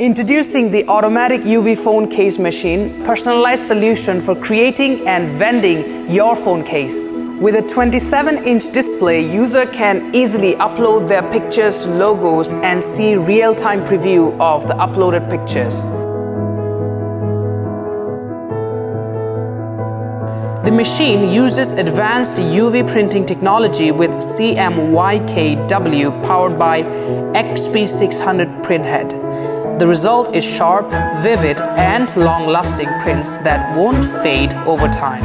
Introducing the automatic UV phone case machine, personalized solution for creating and vending your phone case. With a 27-inch display, user can easily upload their pictures, logos, and see real-time preview of the uploaded pictures. The machine uses advanced UV printing technology with CMYKW powered by XP600 printhead. The result is sharp, vivid, and long-lasting prints that won't fade over time.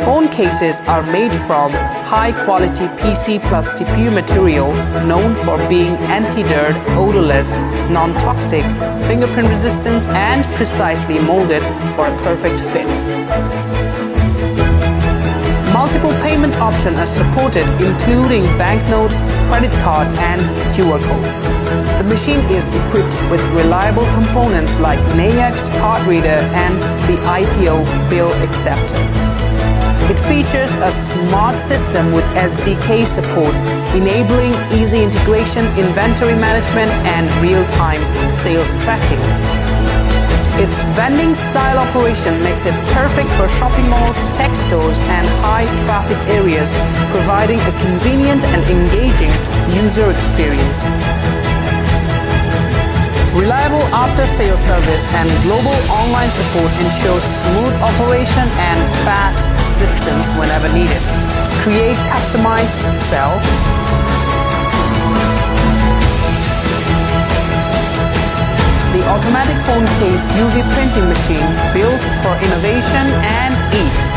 Phone cases are made from high-quality PC plus TPU material known for being anti-dirt, odorless, non-toxic, fingerprint resistance, and precisely molded for a perfect fit. Multiple payment options are supported, including banknote, credit card, and QR code. The machine is equipped with reliable components like NAICS card reader and the ITO bill acceptor. It features a smart system with SDK support, enabling easy integration, inventory management, and real-time sales tracking. Its vending style operation makes it perfect for shopping malls, tech stores, and high-traffic areas, providing a convenient and engaging user experience. Reliable after-sales service and global online support ensures smooth operation and fast assistance whenever needed. Create, customize, sell. The automatic phone case UV printing machine built for innovation and ease.